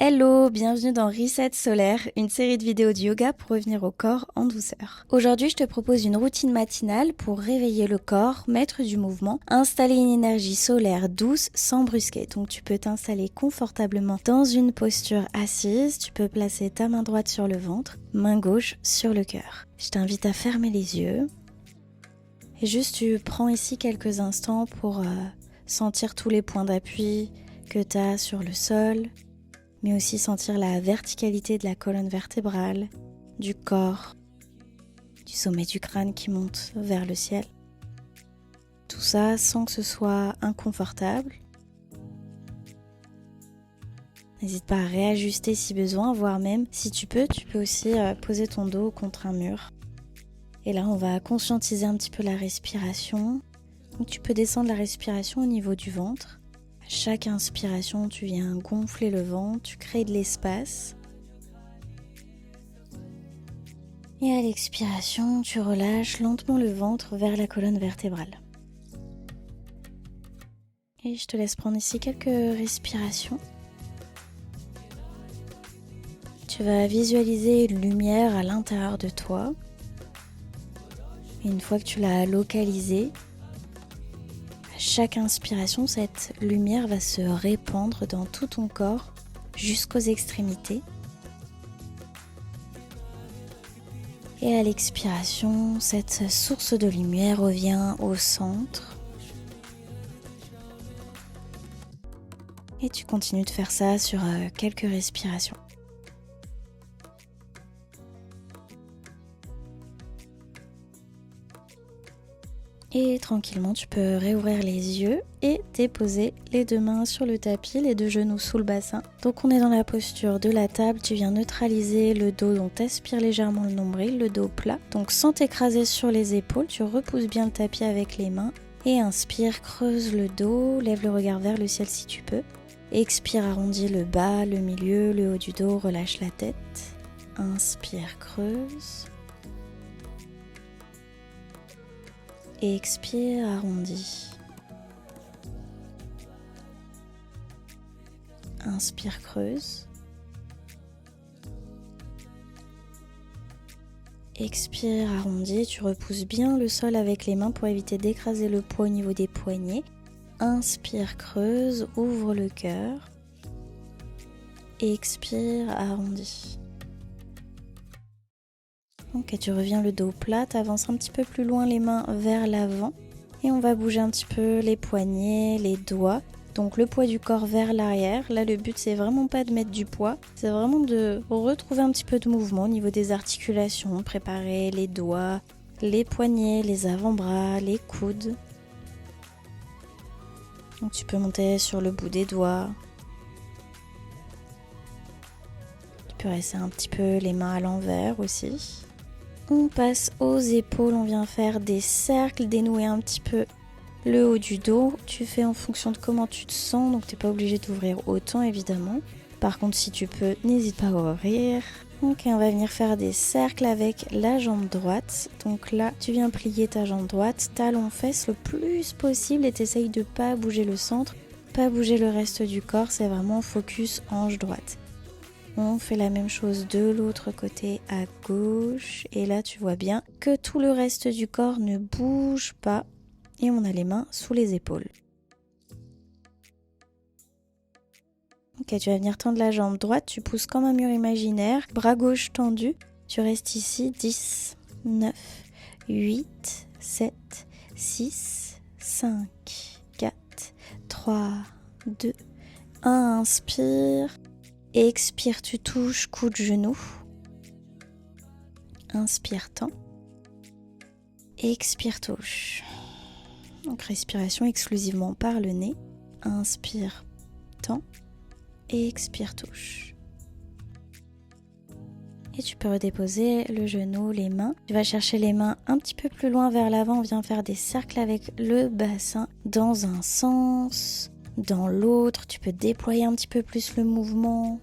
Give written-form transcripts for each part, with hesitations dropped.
Hello, bienvenue dans Reset Solaire, une série de vidéos de yoga pour revenir au corps en douceur. Aujourd'hui, je te propose une routine matinale pour réveiller le corps, mettre du mouvement, installer une énergie solaire douce sans brusquer. Donc tu peux t'installer confortablement dans une posture assise, tu peux placer ta main droite sur le ventre, main gauche sur le cœur. Je t'invite à fermer les yeux et juste tu prends ici quelques instants pour sentir tous les points d'appui que tu as sur le sol, mais aussi sentir la verticalité de la colonne vertébrale, du corps, du sommet du crâne qui monte vers le ciel. Tout ça sans que ce soit inconfortable. N'hésite pas à réajuster si besoin, voire même si tu peux aussi poser ton dos contre un mur. Et là, on va conscientiser un petit peu la respiration. Donc tu peux descendre la respiration au niveau du ventre. À chaque inspiration, tu viens gonfler le ventre, tu crées de l'espace. Et à l'expiration, tu relâches lentement le ventre vers la colonne vertébrale. Et je te laisse prendre ici quelques respirations. Tu vas visualiser une lumière à l'intérieur de toi. Et une fois que tu l'as localisée, à chaque inspiration, cette lumière va se répandre dans tout ton corps jusqu'aux extrémités. Et à l'expiration, cette source de lumière revient au centre. Et tu continues de faire ça sur quelques respirations. Et tranquillement, tu peux réouvrir les yeux et déposer les deux mains sur le tapis, les deux genoux sous le bassin. Donc on est dans la posture de la table, tu viens neutraliser le dos, donc t'aspires légèrement le nombril, le dos plat. Donc sans t'écraser sur les épaules, tu repousses bien le tapis avec les mains. Et inspire, creuse le dos, lève le regard vers le ciel si tu peux. Expire, arrondis le bas, le milieu, le haut du dos, relâche la tête. Inspire, creuse. Et expire, arrondis. Inspire, creuse. Expire, arrondis. Tu repousses bien le sol avec les mains pour éviter d'écraser le poids au niveau des poignets. Inspire, creuse, ouvre le cœur. Expire, arrondis. Ok, tu reviens le dos plat, tu avances un petit peu plus loin les mains vers l'avant et on va bouger un petit peu les poignets, les doigts. Donc le poids du corps vers l'arrière. Là le but c'est vraiment pas de mettre du poids, c'est vraiment de retrouver un petit peu de mouvement au niveau des articulations, préparer les doigts, les poignets, les avant-bras, les coudes. Donc tu peux monter sur le bout des doigts. Tu peux rester un petit peu les mains à l'envers aussi. On passe aux épaules, on vient faire des cercles, dénouer un petit peu le haut du dos. Tu fais en fonction de comment tu te sens, donc tu n'es pas obligé d'ouvrir autant évidemment. Par contre, si tu peux, n'hésite pas à ouvrir. Ok, on va venir faire des cercles avec la jambe droite. Donc là, tu viens plier ta jambe droite, talon fesse le plus possible et tu essayes de ne pas bouger le centre, pas bouger le reste du corps, c'est vraiment focus hanche droite. On fait la même chose de l'autre côté à gauche et là tu vois bien que tout le reste du corps ne bouge pas et on a les mains sous les épaules. Ok, tu vas venir tendre la jambe droite, tu pousses comme un mur imaginaire, bras gauche tendu, tu restes ici 10, 9, 8, 7, 6, 5, 4, 3, 2, 1, inspire. Expire, tu touches coude genou. Inspire, tends. Expire, touche. Donc respiration exclusivement par le nez. Inspire, tends. Expire, touche. Et tu peux redéposer le genou, les mains. Tu vas chercher les mains un petit peu plus loin vers l'avant. On vient faire des cercles avec le bassin dans un sens. Dans l'autre, tu peux déployer un petit peu plus le mouvement.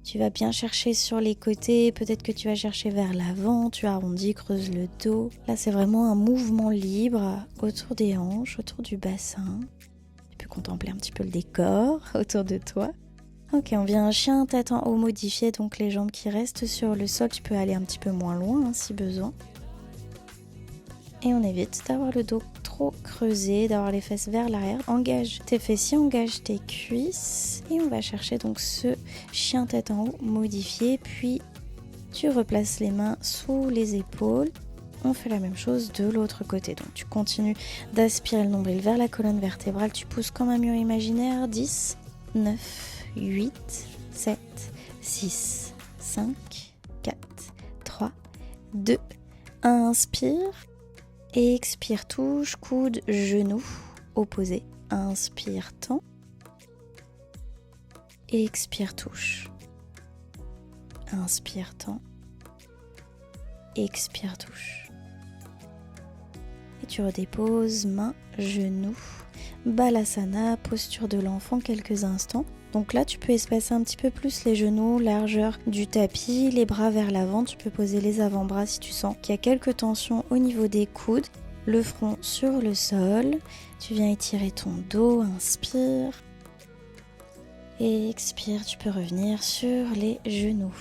Tu vas bien chercher sur les côtés, peut-être que tu vas chercher vers l'avant, tu arrondis, creuses le dos. Là, c'est vraiment un mouvement libre autour des hanches, autour du bassin. Tu peux contempler un petit peu le décor autour de toi. Ok, on vient un chien tête en haut modifié, donc les jambes qui restent sur le sol, tu peux aller un petit peu moins loin hein, si besoin. Et on évite d'avoir le dos trop creusé, d'avoir les fesses vers l'arrière. Engage tes fessiers, engage tes cuisses. Et on va chercher donc ce chien tête en haut modifié. Puis tu replaces les mains sous les épaules. On fait la même chose de l'autre côté. Donc tu continues d'aspirer le nombril vers la colonne vertébrale. Tu pousses comme un mur imaginaire. 10, 9, 8, 7, 6, 5, 4, 3, 2, 1. Inspire. Expire, touche, coude, genou, opposé. Inspire, tend. Expire, touche. Inspire, tend. Expire, touche. Et tu redéposes, main, genou, balasana, posture de l'enfant quelques instants. Donc là, tu peux espacer un petit peu plus les genoux, largeur du tapis, les bras vers l'avant. Tu peux poser les avant-bras si tu sens qu'il y a quelques tensions au niveau des coudes. Le front sur le sol. Tu viens étirer ton dos, inspire. Et expire, tu peux revenir sur les genoux.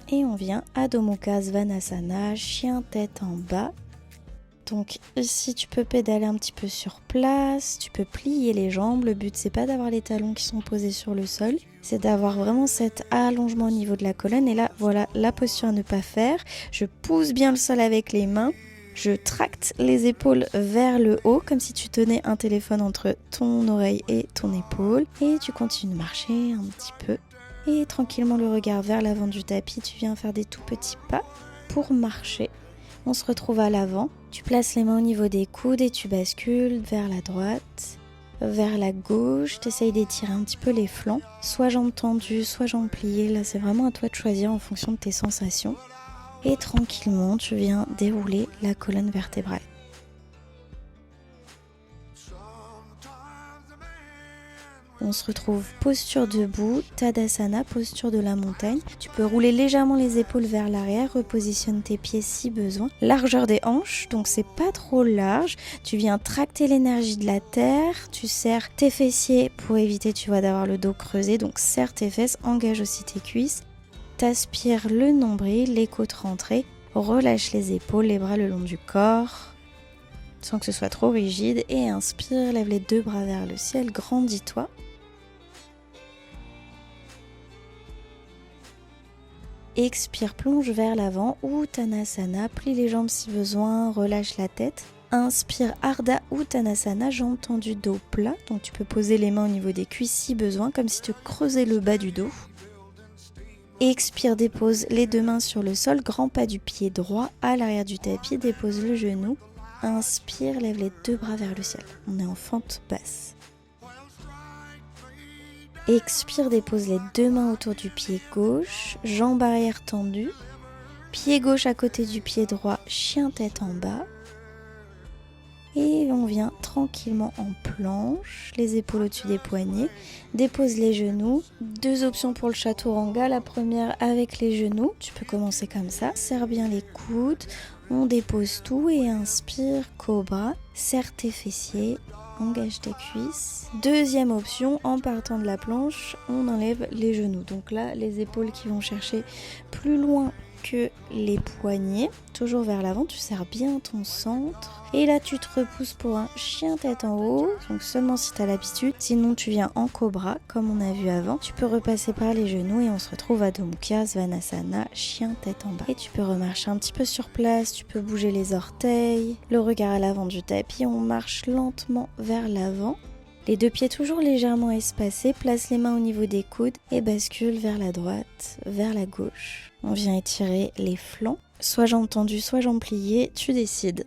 Et on vient Adho Mukha Svanasana, chien tête en bas. Donc ici tu peux pédaler un petit peu sur place, tu peux plier les jambes. Le but c'est pas d'avoir les talons qui sont posés sur le sol, c'est d'avoir vraiment cet allongement au niveau de la colonne. Et là voilà la posture à ne pas faire. Je pousse bien le sol avec les mains, je tracte les épaules vers le haut comme si tu tenais un téléphone entre ton oreille et ton épaule. Et tu continues de marcher un petit peu. Et tranquillement le regard vers l'avant du tapis, tu viens faire des tout petits pas pour marcher. On se retrouve à l'avant, tu places les mains au niveau des coudes et tu bascules vers la droite, vers la gauche, tu essayes d'étirer un petit peu les flancs, soit jambes tendues, soit jambes pliées, là c'est vraiment à toi de choisir en fonction de tes sensations. Et tranquillement, tu viens dérouler la colonne vertébrale. On se retrouve posture debout, Tadasana, posture de la montagne. Tu peux rouler légèrement les épaules vers l'arrière, repositionne tes pieds si besoin. Largeur des hanches, donc c'est pas trop large. Tu viens tracter l'énergie de la terre, tu serres tes fessiers pour éviter, tu vois, d'avoir le dos creusé. Donc serre tes fesses, engage aussi tes cuisses. T'aspires le nombril, les côtes rentrées. Relâche les épaules, les bras le long du corps, sans que ce soit trop rigide. Et inspire, lève les deux bras vers le ciel, grandis-toi. Expire, plonge vers l'avant, Uttanasana, plie les jambes si besoin, relâche la tête. Inspire, Ardha Uttanasana, jambes tendues, dos plat. Donc tu peux poser les mains au niveau des cuisses si besoin, comme si tu creusais le bas du dos. Expire, dépose les deux mains sur le sol, grand pas du pied droit à l'arrière du tapis, dépose le genou. Inspire, lève les deux bras vers le ciel. On est en fente basse. Expire, dépose les deux mains autour du pied gauche, jambes arrière tendues, pied gauche à côté du pied droit, chien tête en bas. Et on vient tranquillement en planche, les épaules au-dessus des poignets, dépose les genoux. Deux options pour le chaturanga, la première avec les genoux, tu peux commencer comme ça, serre bien les coudes, on dépose tout et inspire, cobra, serre tes fessiers. Engage tes cuisses. Deuxième option, en partant de la planche, on enlève les genoux. Donc là, les épaules qui vont chercher plus loin que les poignets. Toujours vers l'avant, tu serres bien ton centre. Et là, tu te repousses pour un chien tête en haut. Donc seulement si tu as l'habitude. Sinon, tu viens en cobra, comme on a vu avant. Tu peux repasser par les genoux et on se retrouve à Adho Mukha Svanasana, chien tête en bas. Et tu peux remarcher un petit peu sur place. Tu peux bouger les orteils. Le regard à l'avant du tapis. On marche lentement vers l'avant. Les deux pieds toujours légèrement espacés, place les mains au niveau des coudes et bascule vers la droite, vers la gauche. On vient étirer les flancs, soit jambes tendues, soit jambes pliées, tu décides.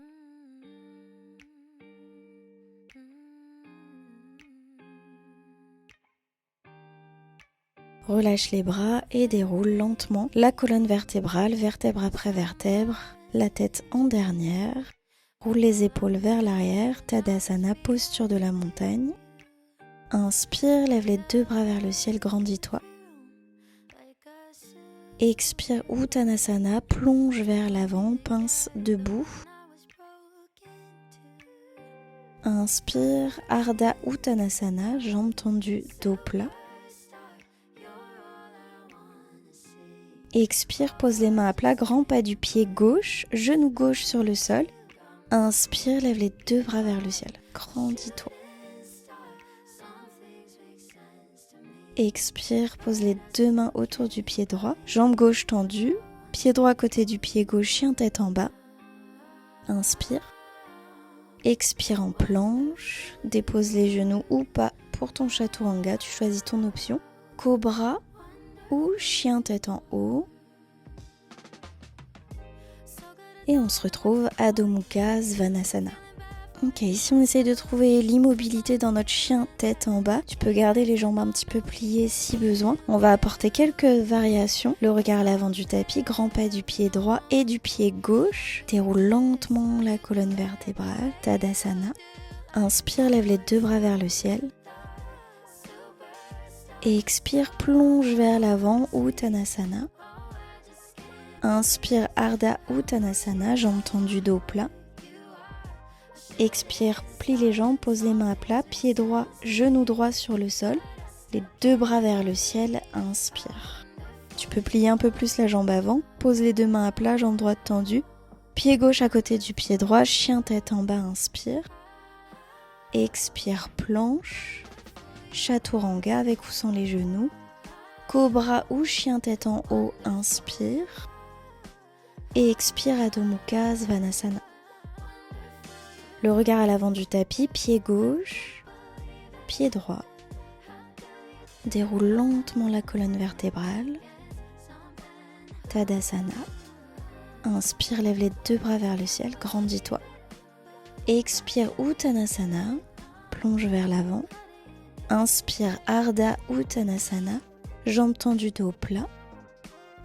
Relâche les bras et déroule lentement la colonne vertébrale, vertèbre après vertèbre, la tête en dernière. Roule les épaules vers l'arrière, Tadasana, posture de la montagne. Inspire, lève les deux bras vers le ciel, grandis-toi. Expire, Uttanasana, plonge vers l'avant, pince debout. Inspire, Ardha Uttanasana, jambes tendues, dos plat. Expire, pose les mains à plat, grand pas du pied gauche, genou gauche sur le sol. Inspire, lève les deux bras vers le ciel. Grandis-toi. Expire, pose les deux mains autour du pied droit, jambe gauche tendue, pied droit à côté du pied gauche, chien tête en bas. Inspire. Expire en planche, dépose les genoux ou pas pour ton chaturanga, tu choisis ton option. Cobra ou chien tête en haut. Et on se retrouve Adho Mukha Svanasana. Ok, ici on essaye de trouver l'immobilité dans notre chien tête en bas. Tu peux garder les jambes un petit peu pliées si besoin. On va apporter quelques variations. Le regard à l'avant du tapis, grand pas du pied droit et du pied gauche. Déroule lentement la colonne vertébrale, Tadasana. Inspire, lève les deux bras vers le ciel. Et expire, plonge vers l'avant, Uttanasana. Inspire, Ardha Uttanasana, jambes tendues, dos plat. Expire, plie les jambes, pose les mains à plat, pied droit, genou droit sur le sol, les deux bras vers le ciel, inspire. Tu peux plier un peu plus la jambe avant, pose les deux mains à plat, jambe droite tendue, pied gauche à côté du pied droit, chien tête en bas, inspire. Expire, planche, chaturanga avec ou sans les genoux, cobra ou chien tête en haut, inspire. Et expire, Adho Mukha Svanasana. Le regard à l'avant du tapis, pied gauche, pied droit. Déroule lentement la colonne vertébrale. Tadasana. Inspire, lève les deux bras vers le ciel, grandis-toi. Expire, Uttanasana, plonge vers l'avant. Inspire, Ardha Uttanasana, jambes tendues, dos plat.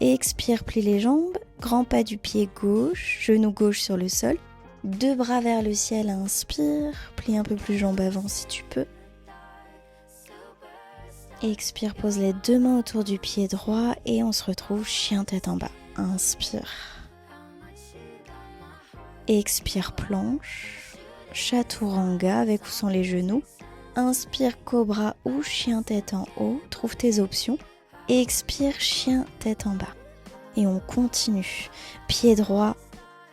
Expire, plie les jambes, grand pas du pied gauche, genou gauche sur le sol. Deux bras vers le ciel, inspire, plie un peu plus jambes avant si tu peux. Expire, pose les deux mains autour du pied droit et on se retrouve chien tête en bas. Inspire. Expire, planche, chaturanga avec ou sans les genoux. Inspire, cobra ou chien tête en haut, trouve tes options. Expire, chien tête en bas. Et on continue. Pied droit,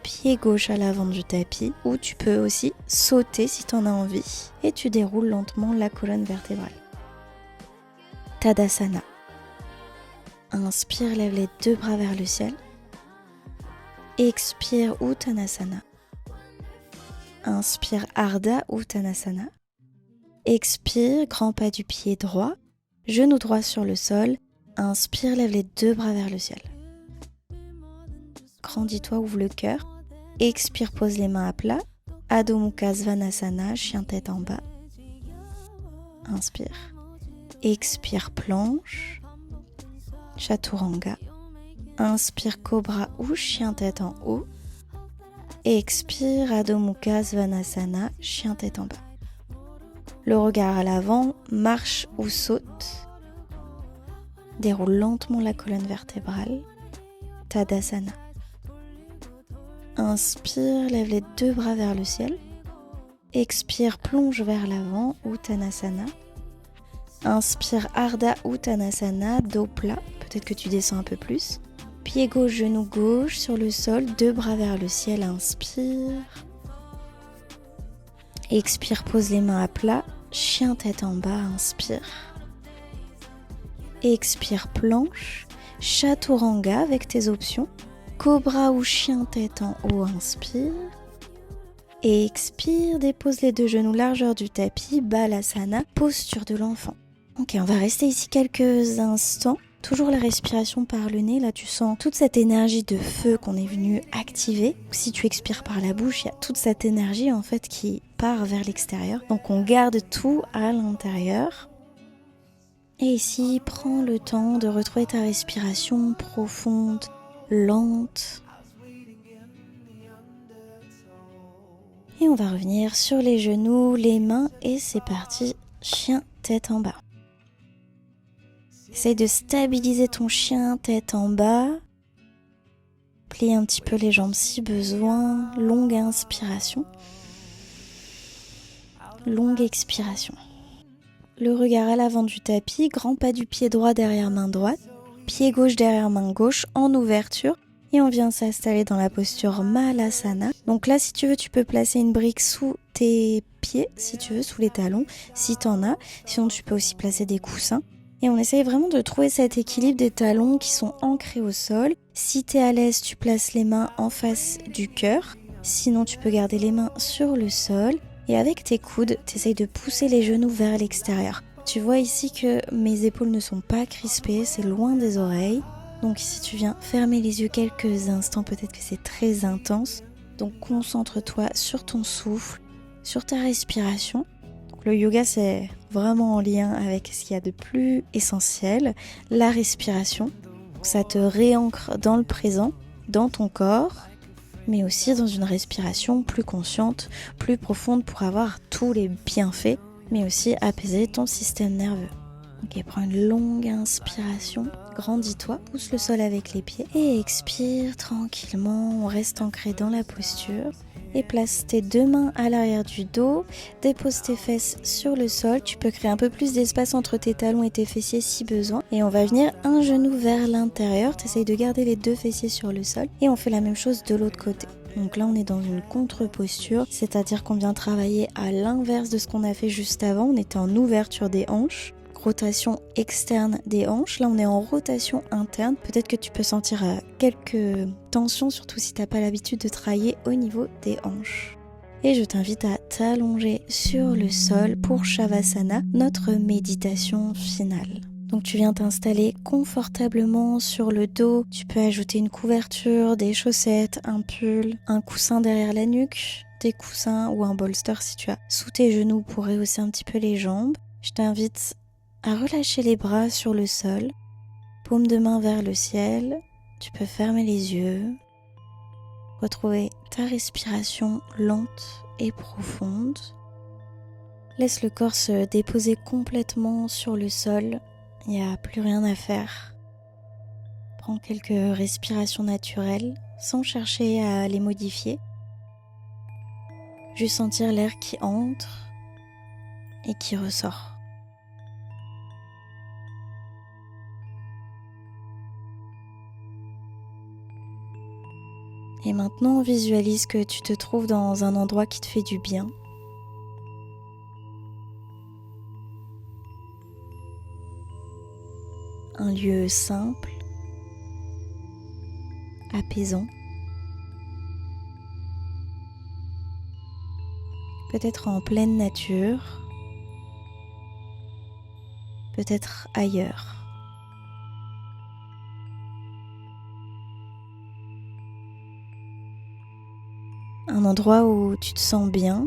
pied gauche à l'avant du tapis, ou tu peux aussi sauter si tu en as envie, et tu déroules lentement la colonne vertébrale. Tadasana. Inspire, lève les deux bras vers le ciel. Expire, Uttanasana. Inspire, Ardha Uttanasana. Expire, grand pas du pied droit, genou droit sur le sol. Inspire, lève les deux bras vers le ciel. Grandis-toi, ouvre le cœur. Expire, pose les mains à plat. Adho Mukha Svanasana, chien tête en bas. Inspire. Expire, planche. Chaturanga. Inspire, cobra ou chien tête en haut. Expire, Adho Mukha Svanasana, chien tête en bas. Le regard à l'avant, marche ou saute. Déroule lentement la colonne vertébrale. Tadasana. Inspire, lève les deux bras vers le ciel. Expire, plonge vers l'avant, Uttanasana. Inspire, Ardha Uttanasana, dos plat. Peut-être que tu descends un peu plus. Pied gauche, genou gauche sur le sol, deux bras vers le ciel. Inspire. Expire, pose les mains à plat. Chien tête en bas, inspire. Expire, planche. Chaturanga avec tes options. Cobra ou chien tête en haut, inspire. Et expire, dépose les deux genoux largeur du tapis, Balasana, posture de l'enfant. Ok, on va rester ici quelques instants. Toujours la respiration par le nez, là tu sens toute cette énergie de feu qu'on est venu activer. Si tu expires par la bouche, il y a toute cette énergie en fait qui part vers l'extérieur. Donc on garde tout à l'intérieur. Et ici, prends le temps de retrouver ta respiration profonde, lente. Et on va revenir sur les genoux, les mains et c'est parti, chien tête en bas. Essaye de stabiliser ton chien tête en bas. Plie un petit peu les jambes si besoin. Longue inspiration. Longue expiration. Le regard à l'avant du tapis, grand pas du pied droit derrière main droite. pied gauche derrière main gauche en ouverture. Et on vient s'installer dans la posture Malasana. Donc là, si tu veux, tu peux placer une brique sous tes pieds, si tu veux, sous les talons, si tu en as. Sinon, tu peux aussi placer des coussins. Et on essaye vraiment de trouver cet équilibre des talons qui sont ancrés au sol. Si tu es à l'aise, tu places les mains en face du cœur. Sinon, tu peux garder les mains sur le sol. Et avec tes coudes, tu essayes de pousser les genoux vers l'extérieur. Tu vois ici que mes épaules ne sont pas crispées, c'est loin des oreilles. Donc si tu viens fermer les yeux quelques instants, peut-être que c'est très intense. Donc concentre-toi sur ton souffle, sur ta respiration. Donc, le yoga, c'est vraiment en lien avec ce qu'il y a de plus essentiel, la respiration. Donc, ça te réancre dans le présent, dans ton corps, mais aussi dans une respiration plus consciente, plus profonde pour avoir tous les bienfaits, mais aussi apaiser ton système nerveux. Ok, prends une longue inspiration, grandis-toi, pousse le sol avec les pieds et expire tranquillement, on reste ancré dans la posture et place tes deux mains à l'arrière du dos, dépose tes fesses sur le sol, tu peux créer un peu plus d'espace entre tes talons et tes fessiers si besoin et on va venir un genou vers l'intérieur, tu essayes de garder les deux fessiers sur le sol et on fait la même chose de l'autre côté. Donc là on est dans une contre-posture, c'est-à-dire qu'on vient travailler à l'inverse de ce qu'on a fait juste avant, on était en ouverture des hanches. Rotation externe des hanches. Là, on est en rotation interne. Peut-être que tu peux sentir quelques tensions, surtout si tu n'as pas l'habitude de travailler au niveau des hanches. Et je t'invite à t'allonger sur le sol pour Shavasana, notre méditation finale. Donc tu viens t'installer confortablement sur le dos. Tu peux ajouter une couverture, des chaussettes, un pull, un coussin derrière la nuque, des coussins ou un bolster si tu as sous tes genoux pour rehausser un petit peu les jambes. Je t'invite à relâcher les bras sur le sol, paume de main vers le ciel, tu peux fermer les yeux, retrouver ta respiration lente et profonde. Laisse le corps se déposer complètement sur le sol, il n'y a plus rien à faire. Prends quelques respirations naturelles sans chercher à les modifier. Juste sentir l'air qui entre et qui ressort. Et maintenant, visualise que tu te trouves dans un endroit qui te fait du bien. Un lieu simple, apaisant. Peut-être en pleine nature, peut-être ailleurs. Un endroit où tu te sens bien,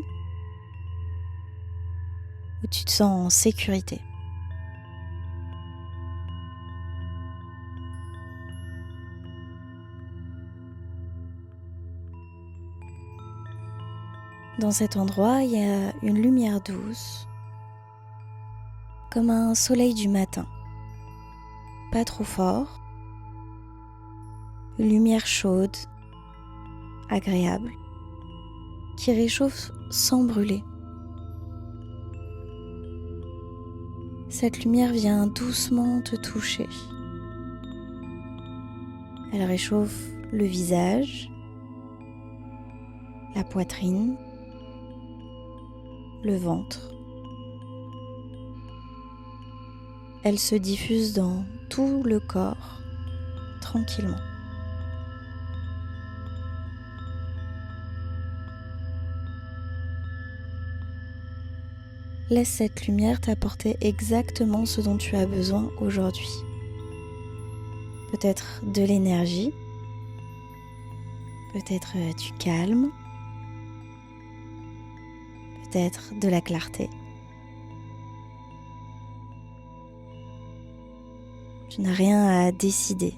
où tu te sens en sécurité. Dans cet endroit, il y a une lumière douce, comme un soleil du matin. Pas trop fort, une lumière chaude, agréable, qui réchauffe sans brûler. Cette lumière vient doucement te toucher. Elle réchauffe le visage, la poitrine, le ventre. Elle se diffuse dans tout le corps, tranquillement. Laisse cette lumière t'apporter exactement ce dont tu as besoin aujourd'hui. Peut-être de l'énergie, peut-être du calme, peut-être de la clarté. Tu n'as rien à décider.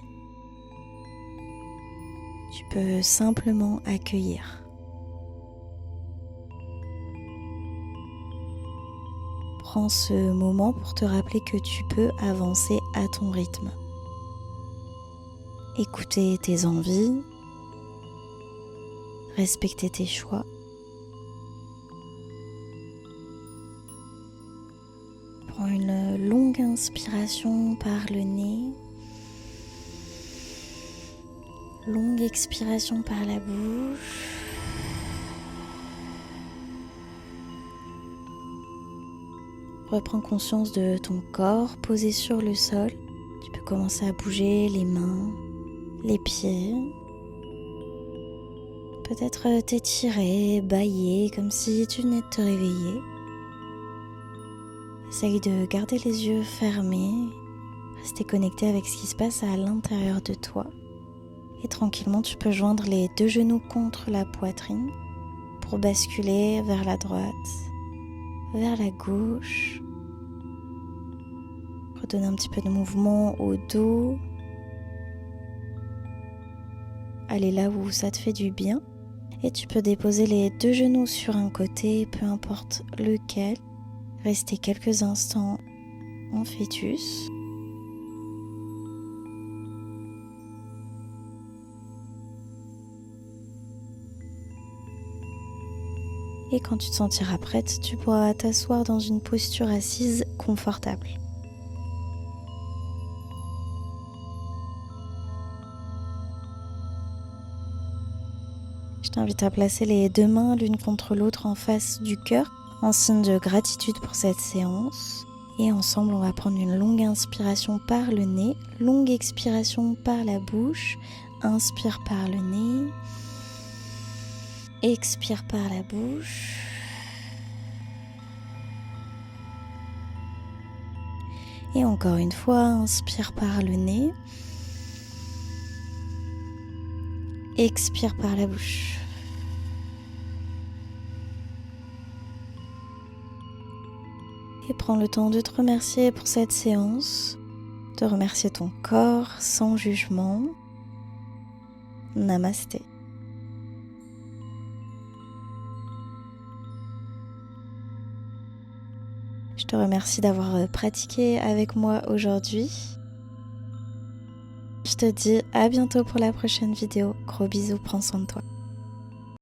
Tu peux simplement accueillir. Prends ce moment pour te rappeler que tu peux avancer à ton rythme. Écouter tes envies, respecter tes choix. Prends une longue inspiration par le nez Longue expiration par la bouche. Reprends conscience de ton corps posé sur le sol. Tu peux commencer à bouger les mains, les pieds. Peut-être t'étirer, bâiller comme si tu venais de te réveiller. Essaye de garder les yeux fermés, rester connecté avec ce qui se passe à l'intérieur de toi. Et tranquillement, tu peux joindre les 2 genoux contre la poitrine pour basculer vers la droite, vers la gauche. Redonner un petit peu de mouvement au dos. Aller là où ça te fait du bien. Et tu peux déposer les 2 genoux sur un côté, peu importe lequel. Rester quelques instants en fœtus. Et quand tu te sentiras prête, tu pourras t'asseoir dans une posture assise confortable. Je t'invite à placer les 2 mains l'une contre l'autre en face du cœur, en signe de gratitude pour cette séance. Et ensemble, on va prendre une longue inspiration par le nez, longue expiration par la bouche. Inspire par le nez, expire par la bouche. Et encore une fois, inspire par le nez, expire par la bouche. Et prends le temps de te remercier pour cette séance, de remercier ton corps sans jugement. Namasté. Je te remercie d'avoir pratiqué avec moi aujourd'hui. Je te dis à bientôt pour la prochaine vidéo. Gros bisous, prends soin de toi.